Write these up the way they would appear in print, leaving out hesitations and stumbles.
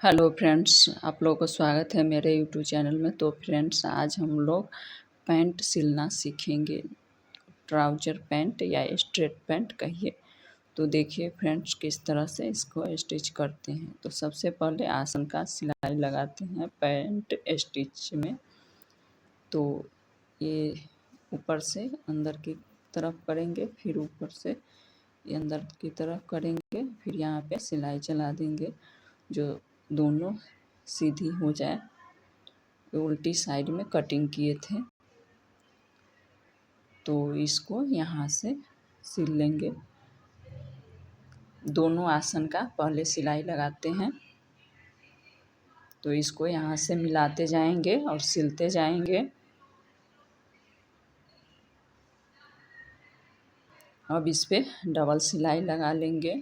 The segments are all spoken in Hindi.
हेलो फ्रेंड्स, आप लोगों को स्वागत है मेरे यूट्यूब चैनल में। तो फ्रेंड्स, आज हम लोग पैंट सिलना सीखेंगे। ट्राउज़र पैंट या स्ट्रेट पैंट कहिए। तो देखिए फ्रेंड्स, किस तरह से इसको स्टिच करते हैं। तो सबसे पहले आसन का सिलाई लगाते हैं पैंट स्टिच में। तो ये ऊपर से अंदर की तरफ करेंगे, फिर ऊपर से ये अंदर की तरफ करेंगे, फिर यहाँ पे सिलाई चला देंगे जो दोनों सीधी हो जाए। उल्टी साइड में कटिंग किए थे तो इसको यहाँ से सिल लेंगे। दोनों आसन का पहले सिलाई लगाते हैं, तो इसको यहाँ से मिलाते जाएंगे और सिलते जाएंगे। अब इस पे डबल सिलाई लगा लेंगे।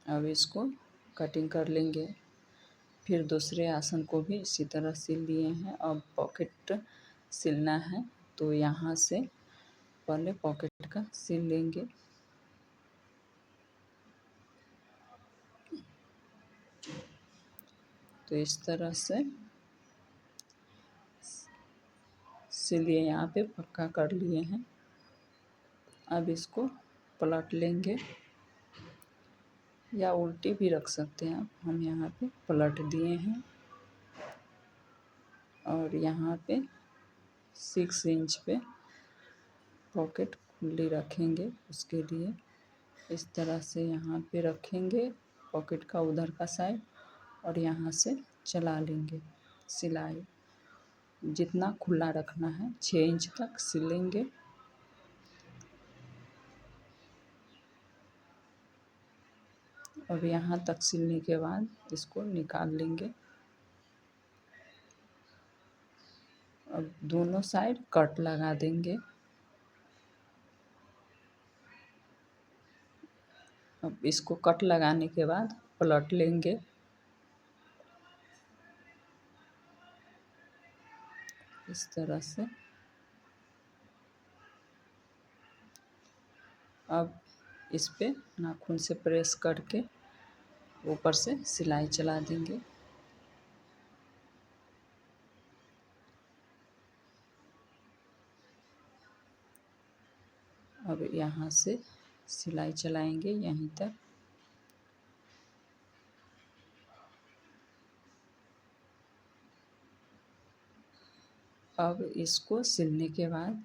अब इसको कटिंग कर लेंगे। फिर दूसरे आसन को भी इसी तरह सिल लिए हैं। अब पॉकेट सिलना है, तो यहाँ से पहले पॉकेट का सिल लेंगे। तो इस तरह से सिलिए, यहाँ पे पक्का कर लिए हैं। अब इसको पलट लेंगे या उल्टी भी रख सकते हैं आप। हम यहाँ पे पलट दिए हैं और यहाँ पे 6 इंच पे पॉकेट खुली रखेंगे। उसके लिए इस तरह से यहाँ पे रखेंगे पॉकेट का उधर का साइड, और यहाँ से चला लेंगे सिलाई। जितना खुला रखना है 6 इंच तक सिलेंगे। अब यहाँ तक सिलने के बाद इसको निकाल लेंगे। अब दोनों साइड कट लगा देंगे। अब इसको कट लगाने के बाद पलट लेंगे। इस तरह से अब इस पे नाखून से प्रेस करके ऊपर से सिलाई चला देंगे। अब यहाँ से सिलाई चलाएंगे यहीं तक। अब इसको सिलने के बाद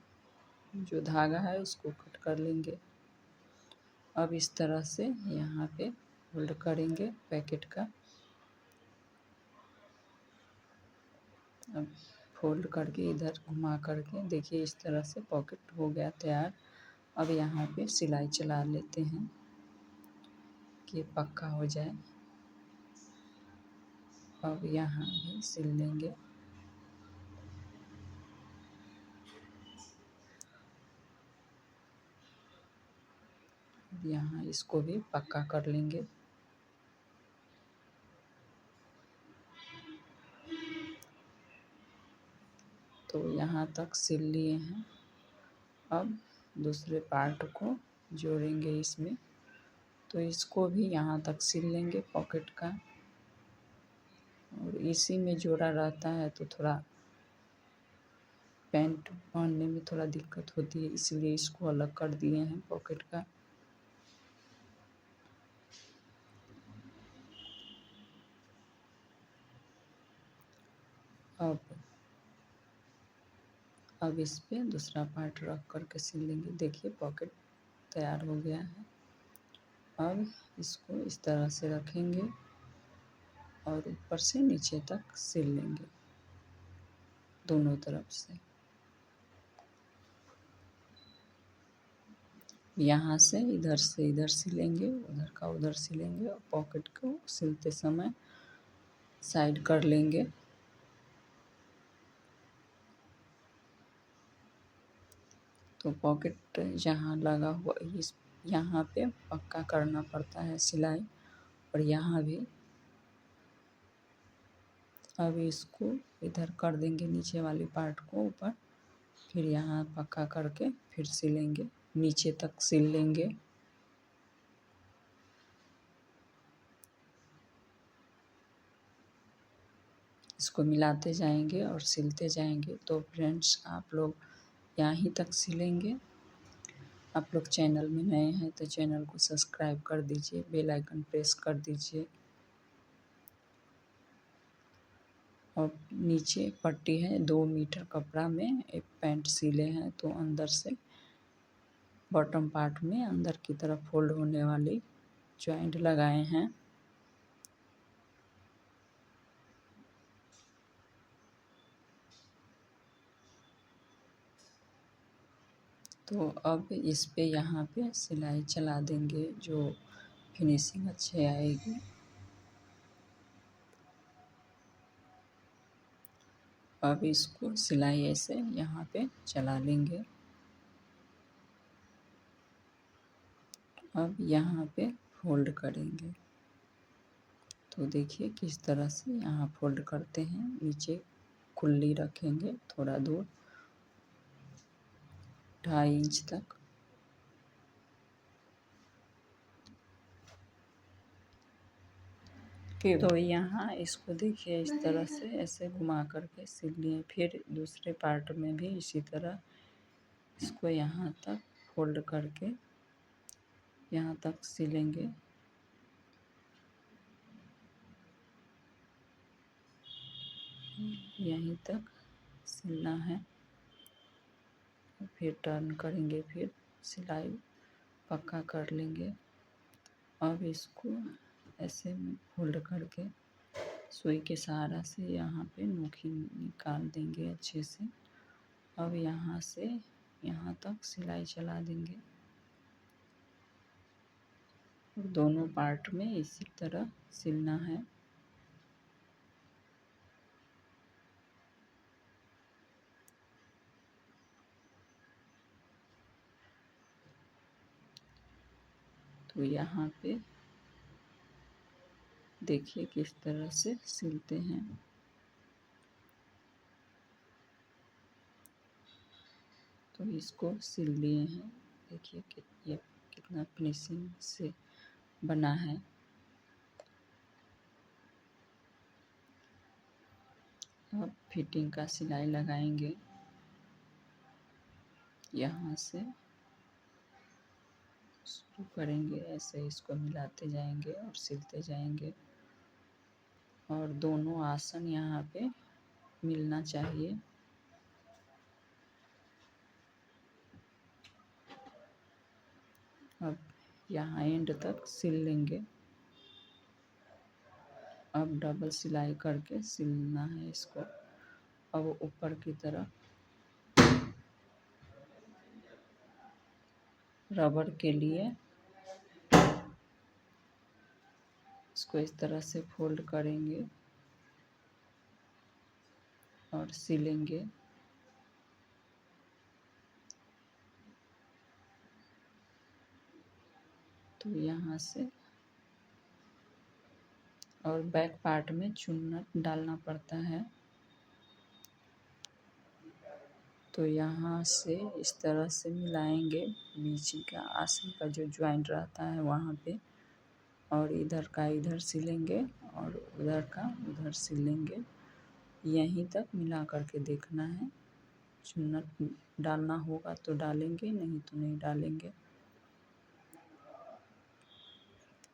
जो धागा है उसको कट कर लेंगे। अब इस तरह से यहाँ पे होल्ड करेंगे पैकेट का। अब फोल्ड करके इधर घुमा करके देखिए, इस तरह से पॉकेट हो गया तैयार। अब यहाँ पे सिलाई चला लेते हैं कि पक्का हो जाए। अब यहाँ भी सिल लेंगे। यहाँ इसको भी पक्का कर लेंगे। तो यहाँ तक सिल लिए हैं। अब दूसरे पार्ट को जोड़ेंगे इसमें। तो इसको भी यहाँ तक सिल लेंगे पॉकेट का। और इसी में जोड़ा रहता है तो थोड़ा पैंट पहनने में थोड़ा दिक्कत होती है, इसलिए इसको अलग कर दिए हैं पॉकेट का। अब इस पे दूसरा पार्ट रख करके सिल लेंगे। देखिए पॉकेट तैयार हो गया है। अब इसको इस तरह से रखेंगे और ऊपर से नीचे तक सिल लेंगे दोनों तरफ से। यहाँ से इधर सिलेंगे, उधर का उधर सिलेंगे, और पॉकेट को सिलते समय साइड कर लेंगे। तो पॉकेट जहाँ लगा हुआ इस यहाँ पे पक्का करना पड़ता है सिलाई, और यहाँ भी। अब इसको इधर कर देंगे नीचे वाली पार्ट को ऊपर, फिर यहाँ पक्का करके फिर सिलेंगे, नीचे तक सिल लेंगे। इसको मिलाते जाएंगे और सिलते जाएंगे। तो फ्रेंड्स आप लोग यहाँ तक सिलेंगे। आप लोग चैनल में नए हैं तो चैनल को सब्सक्राइब कर दीजिए, बेल आइकन प्रेस कर दीजिए। और नीचे पट्टी है, 2 मीटर कपड़ा में एक पैंट सिले हैं, तो अंदर से बॉटम पार्ट में अंदर की तरफ फोल्ड होने वाली जॉइंट लगाए हैं। तो अब इस पे यहाँ पे सिलाई चला देंगे, जो फिनिशिंग अच्छे आएगी। अब इसको सिलाई ऐसे यहाँ पे चला लेंगे। अब यहाँ पे फोल्ड करेंगे। तो देखिए किस तरह से यहाँ फोल्ड करते हैं। नीचे खुली रखेंगे थोड़ा दूर, 2.5 इंच तक। तो यहाँ इसको देखिए इस तरह से ऐसे घुमा करके सिल लिए। फिर दूसरे पार्ट में भी इसी तरह इसको यहाँ तक फोल्ड करके यहाँ तक सिलेंगे। यहीं तक सिलना है। फिर टर्न करेंगे, फिर सिलाई पक्का कर लेंगे। अब इसको ऐसे फोल्ड करके सुई के सहारा से यहाँ पे नोकी निकाल देंगे अच्छे से। अब यहाँ से यहाँ तक सिलाई चला देंगे। दोनों पार्ट में इसी तरह सिलना है। तो यहाँ पे देखिए किस तरह से सिलते हैं। तो इसको सिल लिए हैं। देखिए कि ये कितना फिनिशिंग से बना है। अब फिटिंग का सिलाई लगाएंगे। यहाँ से शुरू करेंगे, ऐसे इसको मिलाते जाएंगे और सिलते जाएंगे। और दोनों आसन यहाँ पे मिलना चाहिए। अब यहाँ एंड तक सिल लेंगे। अब डबल सिलाई करके सिलना है इसको। अब ऊपर की तरफ रबर के लिए इसको इस तरह से फोल्ड करेंगे और सिलेंगे। तो यहाँ से और बैक पार्ट में चुन्नट डालना पड़ता है। तो यहाँ से इस तरह से मिलाएंगे, बीच का आसन का जो ज्वाइंट रहता है वहाँ पे, और इधर का इधर सिलेंगे और उधर का उधर सिलेंगे। यहीं तक मिला करके देखना है। चुन्नट डालना होगा तो डालेंगे, नहीं तो नहीं डालेंगे।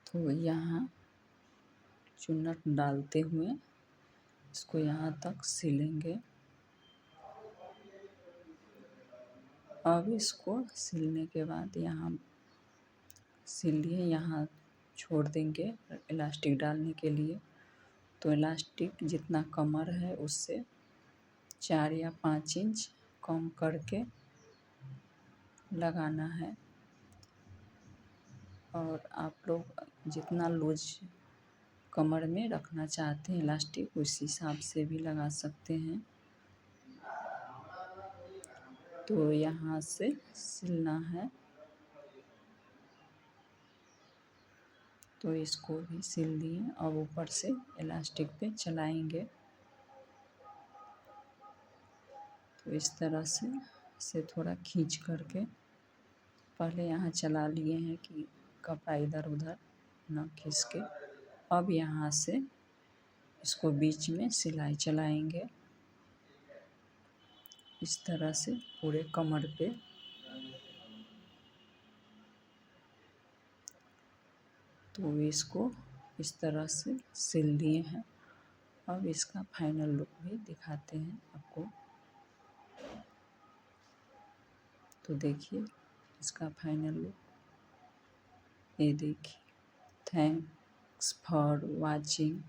तो यहाँ चुन्नट डालते हुए इसको यहाँ तक सिलेंगे। अब इसको सिलने के बाद यहाँ सिल लिए, यहाँ छोड़ देंगे इलास्टिक डालने के लिए। तो इलास्टिक जितना कमर है उससे 4 या 5 इंच कम करके लगाना है। और आप लोग जितना लूज कमर में रखना चाहते हैं इलास्टिक, उस हिसाब से भी लगा सकते हैं। तो यहाँ से सिलना है। तो इसको भी सिल दिए। अब ऊपर से इलास्टिक पे चलाएंगे। तो इस तरह से इसे थोड़ा खींच करके पहले यहाँ चला लिए हैं कि कपड़ा इधर उधर न खिसके। अब यहाँ से इसको बीच में सिलाई चलाएंगे इस तरह से पूरे कमर पे। तो इसको इस तरह से सिल दिए हैं। अब इसका फाइनल लुक भी दिखाते हैं आपको। तो देखिए इसका फाइनल लुक, ये देखिए। Thanks for watching.